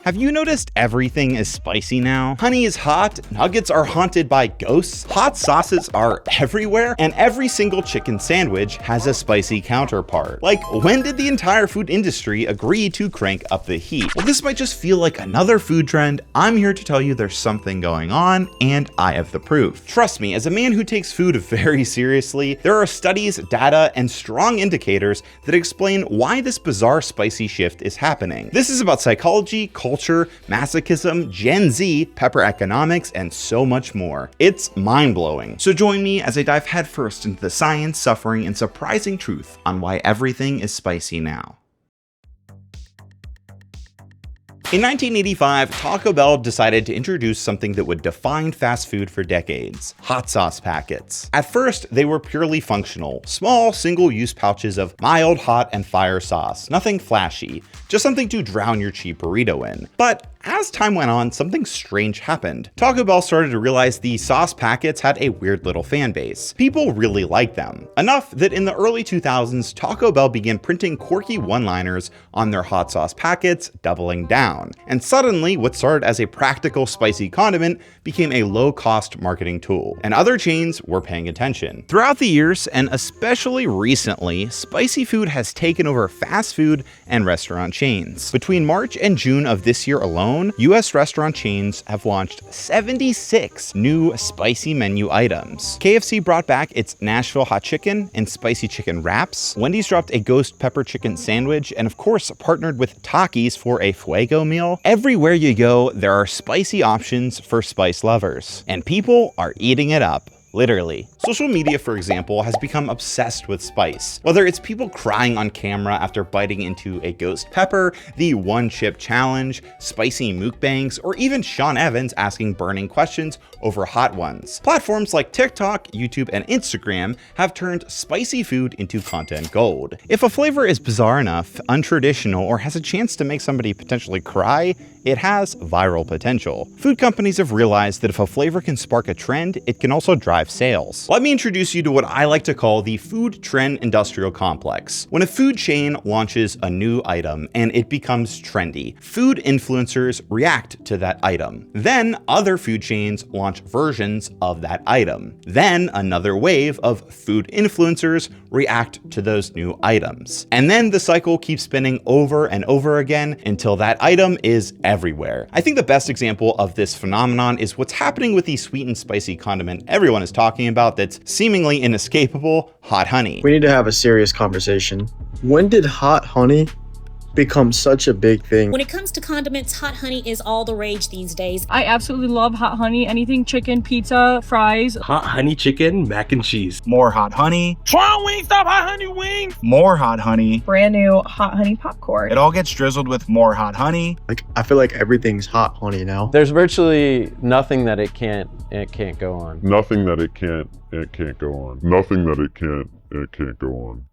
Have you noticed everything is spicy now? Honey is hot, nuggets are haunted by ghosts, hot sauces are everywhere, and every single chicken sandwich has a spicy counterpart. Like, when did the entire food industry agree to crank up the heat? Well, this might just feel like another food trend. I'm here to tell you there's something going on, and I have the proof. Trust me, as a man who takes food very seriously, there are studies, data, and strong indicators that explain why this bizarre spicy shift is happening. This is about psychology, culture, masochism, Gen Z, pepper economics, and so much more. It's mind-blowing. So join me as I dive headfirst into the science, suffering, and surprising truth on why everything is spicy now. In 1985, Taco Bell decided to introduce something that would define fast food for decades: hot sauce packets. At first, they were purely functional, small single-use pouches of mild, hot, and fire sauce. Nothing flashy, just something to drown your cheap burrito in. But as time went on, something strange happened. Taco Bell started to realize the sauce packets had a weird little fan base. People really liked them. Enough that in the early 2000s, Taco Bell began printing quirky one-liners on their hot sauce packets, doubling down. And suddenly, what started as a practical spicy condiment became a low-cost marketing tool. And other chains were paying attention. Throughout the years, and especially recently, spicy food has taken over fast food and restaurant chains. Between March and June of this year alone, US restaurant chains have launched 76 new spicy menu items. KFC brought back its Nashville hot chicken and spicy chicken wraps. Wendy's dropped a ghost pepper chicken sandwich, and of course partnered with Takis for a Fuego meal. Everywhere you go, there are spicy options for spice lovers, and people are eating it up. Literally. Social media, for example, has become obsessed with spice. Whether it's people crying on camera after biting into a ghost pepper, the one chip challenge, spicy mukbangs, or even Sean Evans asking burning questions over hot ones. Platforms like TikTok, YouTube, and Instagram have turned spicy food into content gold. If a flavor is bizarre enough, untraditional, or has a chance to make somebody potentially cry, it has viral potential. Food companies have realized that if a flavor can spark a trend, it can also drive sales. Let me introduce you to what I like to call the food trend industrial complex. When a food chain launches a new item and it becomes trendy, food influencers react to that item. Then other food chains launch versions of that item. Then another wave of food influencers react to those new items. And then the cycle keeps spinning over and over again until that item is everywhere. I think the best example of this phenomenon is what's happening with the sweet and spicy condiment everyone is talking about that's seemingly inescapable: hot honey. We need to have a serious conversation. When did hot honey become such a big thing? When it comes to condiments, hot honey is all the rage these days. I absolutely love hot honey. Anything chicken, pizza, fries. Hot honey chicken, mac and cheese. More hot honey. Tron Wingstop hot honey wings. More hot honey. Brand new hot honey popcorn. It all gets drizzled with more hot honey. Like, I feel like everything's hot honey now. There's virtually nothing that it can't go on. Nothing that it can't go on. Nothing that it can't go on.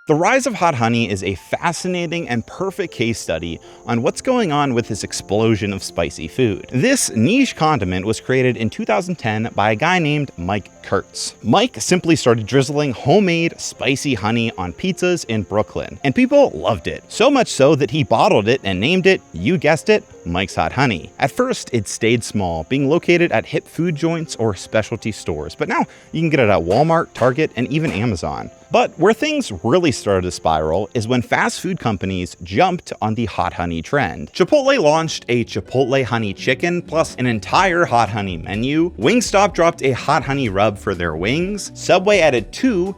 The rise of hot honey is a fascinating and perfect case study on what's going on with this explosion of spicy food. This niche condiment was created in 2010 by a guy named Mike Kurtz. Mike simply started drizzling homemade spicy honey on pizzas in Brooklyn, and people loved it. So much so that he bottled it and named it, you guessed it, Mike's Hot Honey. At first, it stayed small, being located at hip food joints or specialty stores, but now you can get it at Walmart, Target, and even Amazon. But where things really started to spiral is when fast food companies jumped on the hot honey trend. Chipotle launched a Chipotle honey chicken plus an entire hot honey menu. Wingstop dropped a hot honey rub for their wings. Subway added two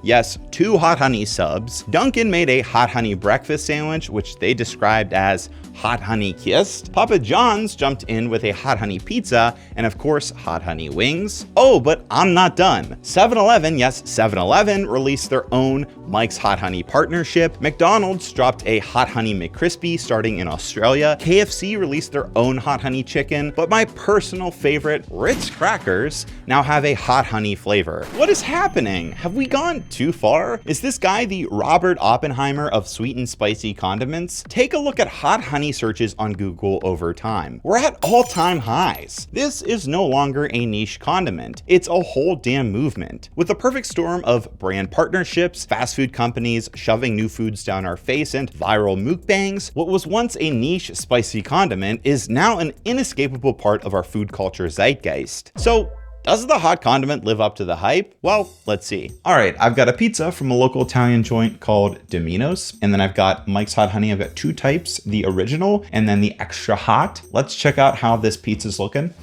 hot honey subs. Dunkin' made a hot honey breakfast sandwich, which they described as hot honey kissed. Papa John's jumped in with a hot honey pizza, and of course, hot honey wings. Oh, but I'm not done. 7-Eleven, yes, 7-Eleven released their own Mike's Hot Honey partnership. McDonald's dropped a hot honey McCrispy starting in Australia. KFC released their own hot honey chicken, but my personal favorite, Ritz crackers, now have a hot honey flavor. What is happening? Have we gone too far? Is this guy the Robert Oppenheimer of sweet and spicy condiments? Take a look at hot honey honey searches on Google over time. We're at all-time highs. This is no longer a niche condiment. It's a whole damn movement. With the perfect storm of brand partnerships, fast food companies shoving new foods down our face, and viral mukbangs, what was once a niche spicy condiment is now an inescapable part of our food culture zeitgeist. So, does the hot condiment live up to the hype? Well, let's see. All right, I've got a pizza from a local Italian joint called Domino's, and then I've got Mike's Hot Honey. I've got two types, the original and then the extra hot. Let's check out how this pizza's looking.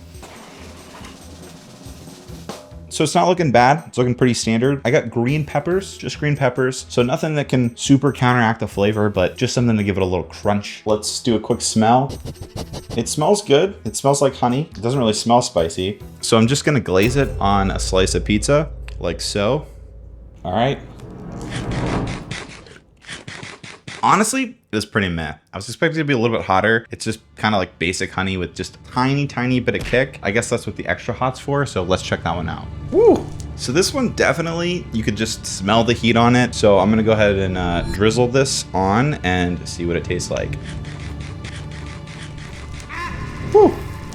So it's not looking bad. It's looking pretty standard. I got green peppers, just green peppers. So nothing that can super counteract the flavor, but just something to give it a little crunch. Let's do a quick smell. It smells good. It smells like honey. It doesn't really smell spicy. So I'm just gonna glaze it on a slice of pizza, like so. All right. Honestly, it was pretty meh. I was expecting it to be a little bit hotter. It's just kind of like basic honey with just a tiny bit of kick. I guess that's what the extra hot's for, so let's check that one out. Woo! So this one definitely, you could just smell the heat on it. So I'm gonna go ahead and drizzle this on and see what it tastes like. Whew.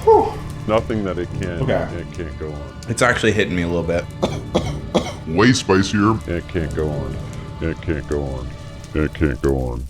Whew. Nothing that it can't go on. It's actually hitting me a little bit. Way spicier. It can't go on. It can't go on. It can't go on.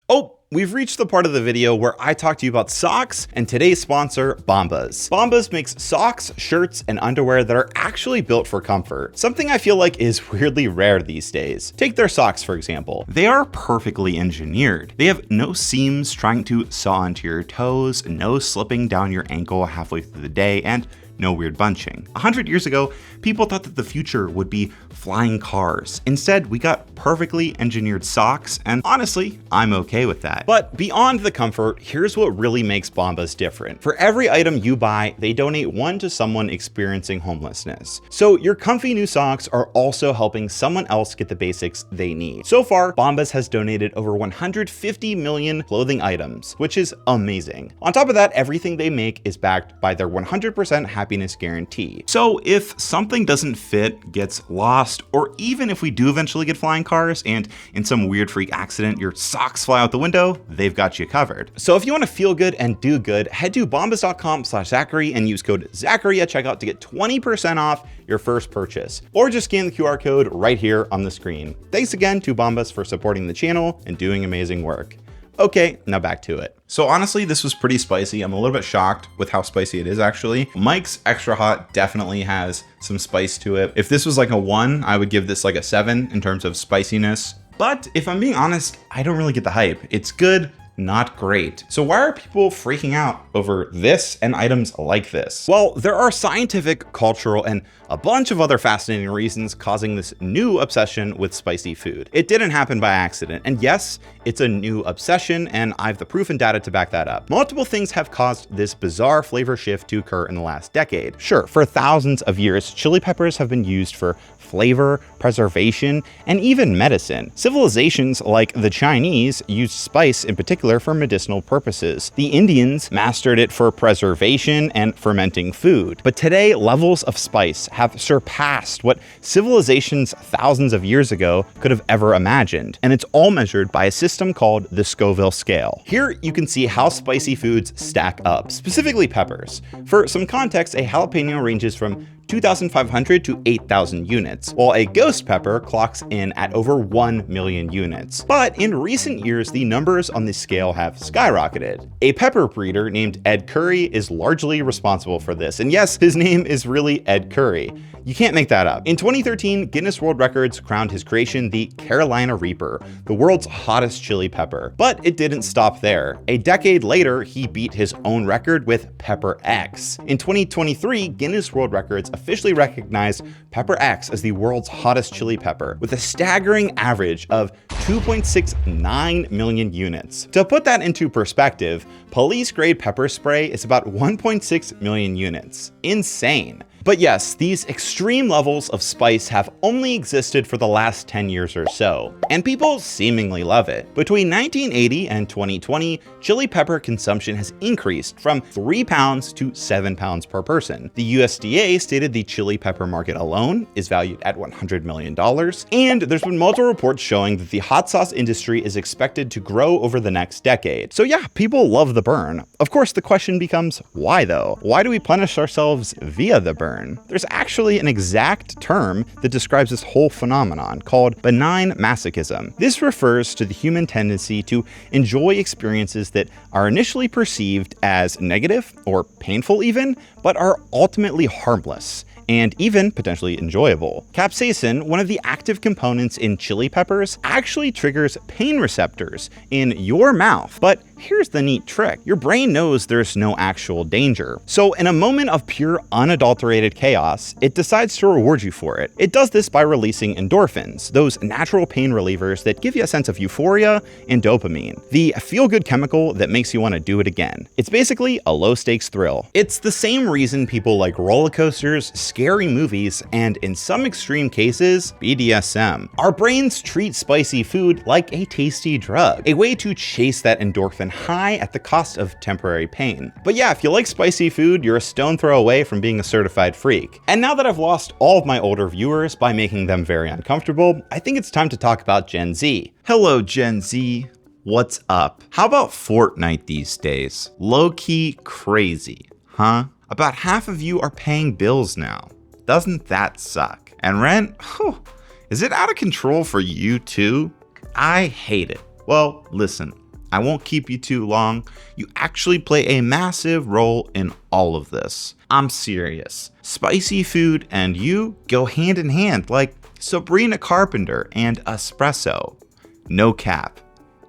Oh, we've reached the part of the video where I talk to you about socks and today's sponsor, Bombas. Bombas makes socks, shirts, and underwear that are actually built for comfort, something I feel like is weirdly rare these days. Take their socks, for example. They are perfectly engineered. They have no seams trying to saw into your toes, no slipping down your ankle halfway through the day, and no weird bunching. 100 years ago, people thought that the future would be flying cars. Instead, we got perfectly engineered socks, and honestly, I'm okay with that. But beyond the comfort, here's what really makes Bombas different. For every item you buy, they donate one to someone experiencing homelessness. So your comfy new socks are also helping someone else get the basics they need. So far, Bombas has donated over 150 million clothing items, which is amazing. On top of that, everything they make is backed by their 100% happiness guarantee. So if something doesn't fit, gets lost, or even if we do eventually get flying cars and in some weird freak accident your socks fly out the window, they've got you covered. So if you want to feel good and do good, head to bombas.com/Zackary and use code Zackary at checkout to get 20% off your first purchase, or just scan the QR code right here on the screen. Thanks again to Bombas for supporting the channel and doing amazing work. Okay, now back to it. So honestly, this was pretty spicy. I'm a little bit shocked with how spicy it is actually. Mike's Extra Hot definitely has some spice to it. If this was like a 1, I would give this like a 7 in terms of spiciness. But if I'm being honest, I don't really get the hype. It's good, not great. So why are people freaking out over this and items like this? Well, there are scientific, cultural, and a bunch of other fascinating reasons causing this new obsession with spicy food. It didn't happen by accident. And yes, it's a new obsession, and I have the proof and data to back that up. Multiple things have caused this bizarre flavor shift to occur in the last decade. Sure, for thousands of years, chili peppers have been used for flavor, preservation, and even medicine. Civilizations like the Chinese used spice in particular for medicinal purposes. The Indians mastered it for preservation and fermenting food. But today, levels of spice have surpassed what civilizations thousands of years ago could have ever imagined. And it's all measured by a system called the Scoville scale. Here you can see how spicy foods stack up, specifically peppers. For some context, a jalapeno ranges from 2,500 to 8,000 units, while a ghost pepper clocks in at over 1 million units. But in recent years, the numbers on this scale have skyrocketed. A pepper breeder named Ed Curry is largely responsible for this. And yes, his name is really Ed Curry. You can't make that up. In 2013, Guinness World Records crowned his creation the Carolina Reaper, the world's hottest chili pepper. But it didn't stop there. A decade later, he beat his own record with Pepper X. In 2023, Guinness World Records officially recognized Pepper X as the world's hottest chili pepper, with a staggering average of 2.69 million units. To put that into perspective, police-grade pepper spray is about 1.6 million units. Insane. But yes, these extreme levels of spice have only existed for the last 10 years or so, and people seemingly love it. Between 1980 and 2020, chili pepper consumption has increased from 3 pounds to 7 pounds per person. The USDA stated the chili pepper market alone is valued at $100 million, and there's been multiple reports showing that the hot sauce industry is expected to grow over the next decade. So yeah, people love the burn. Of course, the question becomes, why though? Why do we punish ourselves via the burn? There's actually an exact term that describes this whole phenomenon called benign masochism. This refers to the human tendency to enjoy experiences that are initially perceived as negative or painful even, but are ultimately harmless and even potentially enjoyable. Capsaicin, one of the active components in chili peppers, actually triggers pain receptors in your mouth. But here's the neat trick. Your brain knows there's no actual danger. So in a moment of pure unadulterated chaos, it decides to reward you for it. It does this by releasing endorphins, those natural pain relievers that give you a sense of euphoria and dopamine, the feel-good chemical that makes you want to do it again. It's basically a low-stakes thrill. It's the same reason people like roller coasters, scary movies, and in some extreme cases, BDSM. Our brains treat spicy food like a tasty drug, a way to chase that endorphin high at the cost of temporary pain. But yeah, if you like spicy food, you're a stone throw away from being a certified freak. And now that I've lost all of my older viewers by making them very uncomfortable, I think it's time to talk about Gen Z. Hello, Gen Z. What's up? How about Fortnite these days? Low-key crazy, huh? About half of you are paying bills now. Doesn't that suck? And rent? Whew, is it out of control for you too? I hate it. Well, listen, I won't keep you too long. You actually play a massive role in all of this. I'm serious. Spicy food and you go hand in hand like Sabrina Carpenter and espresso. No cap.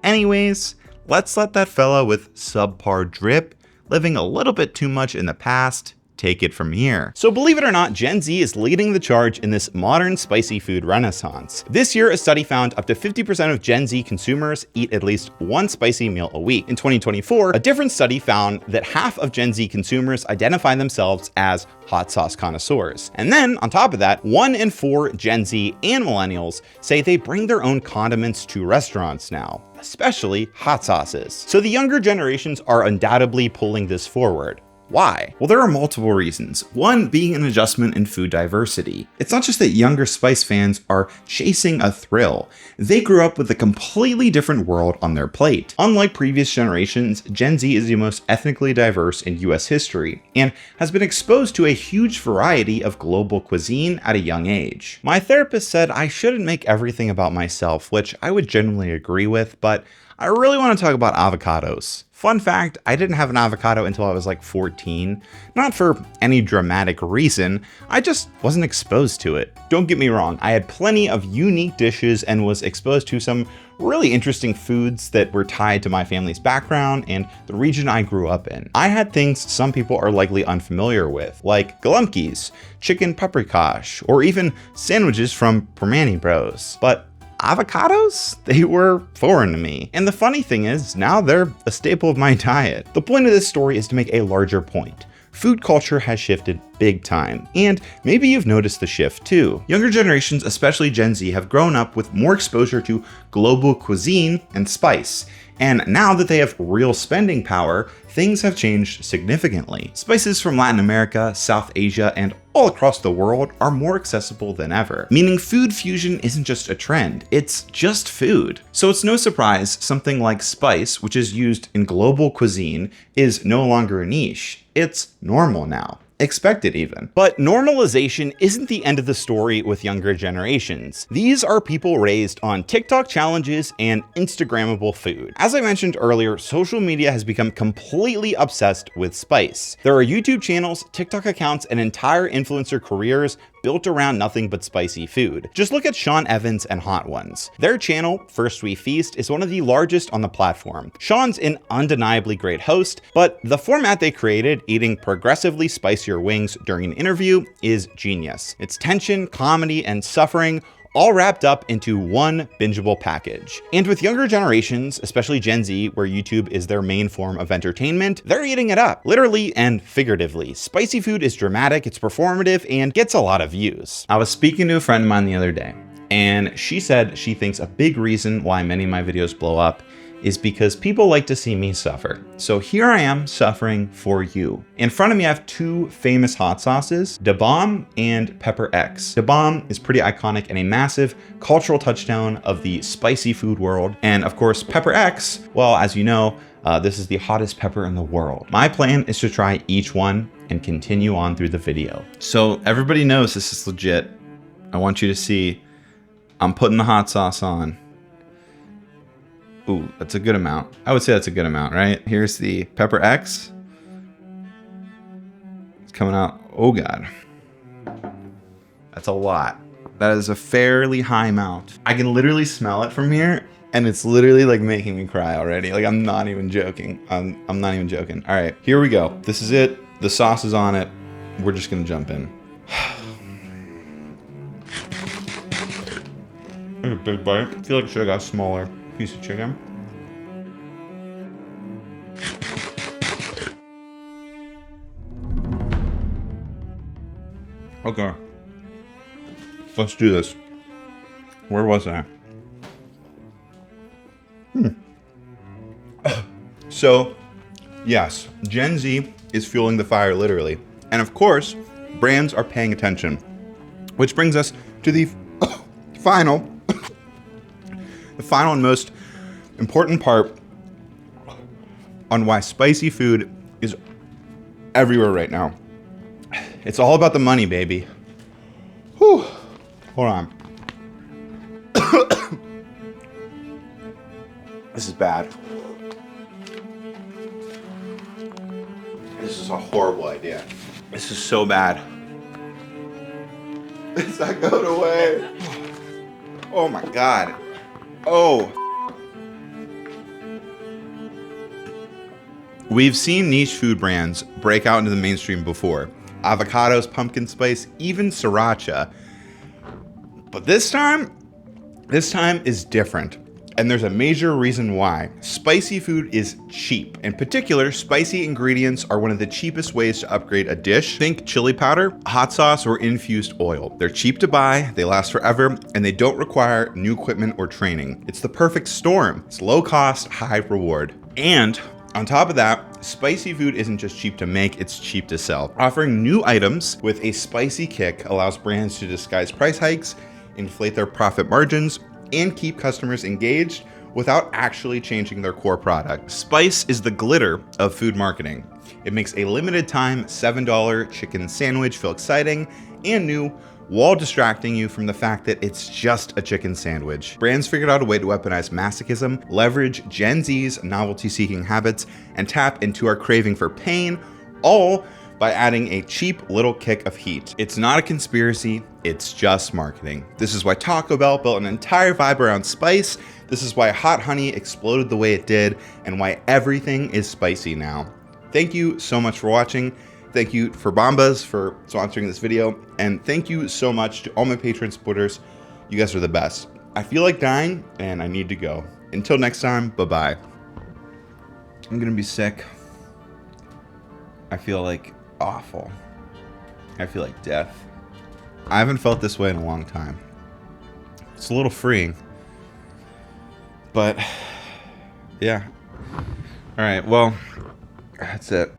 Anyways, let's let that fella with subpar drip, living a little bit too much in the past, take it from here. So believe it or not, Gen Z is leading the charge in this modern spicy food renaissance. This year, a study found up to 50% of Gen Z consumers eat at least one spicy meal a week. In 2024, a different study found that half of Gen Z consumers identify themselves as hot sauce connoisseurs. And then on top of that, 1 in 4 Gen Z and millennials say they bring their own condiments to restaurants now, especially hot sauces. So the younger generations are undoubtedly pulling this forward. Why? Well, there are multiple reasons. One being an adjustment in food diversity. It's not just that younger spice fans are chasing a thrill. They grew up with a completely different world on their plate. Unlike previous generations, Gen Z is the most ethnically diverse in US history and has been exposed to a huge variety of global cuisine at a young age. My therapist said I shouldn't make everything about myself, which I would generally agree with, but I really want to talk about avocados. Fun fact, I didn't have an avocado until I was like 14. Not for any dramatic reason, I just wasn't exposed to it. Don't get me wrong, I had plenty of unique dishes and was exposed to some really interesting foods that were tied to my family's background and the region I grew up in. I had things some people are likely unfamiliar with, like galumpkies, chicken paprikash, or even sandwiches from Permani Bros. But avocados? They were foreign to me. And the funny thing is, now they're a staple of my diet. The point of this story is to make a larger point. Food culture has shifted big time, and maybe you've noticed the shift too. Younger generations, especially Gen Z, have grown up with more exposure to global cuisine and spice. And now that they have real spending power, things have changed significantly. Spices from Latin America, South Asia, and all across the world are more accessible than ever, meaning food fusion isn't just a trend, it's just food. So it's no surprise something like spice, which is used in global cuisine, is no longer a niche. It's normal now. Expected even. But normalization isn't the end of the story with younger generations. These are people raised on TikTok challenges and Instagrammable food. As I mentioned earlier, social media has become completely obsessed with spice. There are YouTube channels, TikTok accounts, and entire influencer careers built around nothing but spicy food. Just look at Sean Evans and Hot Ones. Their channel, First We Feast, is one of the largest on the platform. Sean's an undeniably great host, but the format they created, eating progressively spicier wings during an interview, is genius. It's tension, comedy, and suffering all wrapped up into one bingeable package. And with younger generations, especially Gen Z, where YouTube is their main form of entertainment, they're eating it up, literally and figuratively. Spicy food is dramatic, it's performative, and gets a lot of views. I was speaking to a friend of mine the other day, and she said she thinks a big reason why many of my videos blow up is because people like to see me suffer. So here I am suffering for you. In front of me, I have two famous hot sauces, Da Bomb and Pepper X. Da Bomb is pretty iconic and a massive cultural touchdown of the spicy food world. And of course, Pepper X, well, as you know, this is the hottest pepper in the world. My plan is to try each one and continue on through the video. So everybody knows this is legit. I want you to see, I'm putting the hot sauce on. Ooh, that's a good amount. I would say that's a good amount, right? Here's the Pepper X. It's coming out. Oh God. That's a lot. That is a fairly high amount. I can literally smell it from here, and it's literally like making me cry already. Like, I'm not even joking. I'm not even joking. All right, here we go. This is it. The sauce is on it. We're just gonna jump in. A big bite. I feel like I should have got a smaller piece of chicken. Okay. Let's do this. Where was I? So, yes, Gen Z is fueling the fire literally. And of course, brands are paying attention. Which brings us to the final and most important part on why spicy food is everywhere right now. It's all about the money, baby. Whew. Hold on. This is bad. This is a horrible idea. This is so bad. It's not going away. Oh my God. Oh. We've seen niche food brands break out into the mainstream before. Avocados, pumpkin spice, even sriracha. But this time is different. And there's a major reason why. Spicy food is cheap. In particular, spicy ingredients are one of the cheapest ways to upgrade a dish. Think chili powder, hot sauce, or infused oil. They're cheap to buy, they last forever, and they don't require new equipment or training. It's the perfect storm. It's low cost, high reward. And on top of that, spicy food isn't just cheap to make, it's cheap to sell. Offering new items with a spicy kick allows brands to disguise price hikes, inflate their profit margins, and keep customers engaged without actually changing their core product. Spice is the glitter of food marketing. It makes a limited time $7 chicken sandwich feel exciting and new while distracting you from the fact that it's just a chicken sandwich. Brands figured out a way to weaponize masochism, leverage Gen Z's novelty-seeking habits, and tap into our craving for pain, all by adding a cheap little kick of heat. It's not a conspiracy, it's just marketing. This is why Taco Bell built an entire vibe around spice. This is why hot honey exploded the way it did, and why everything is spicy now. Thank you so much for watching. Thank you for Bombas for sponsoring this video. And thank you so much to all my Patreon supporters. You guys are the best. I feel like dying and I need to go. Until next time, bye-bye. I'm gonna be sick. I feel like awful. I feel like death. I haven't felt this way in a long time. It's a little freeing. But yeah. All right, well, that's it.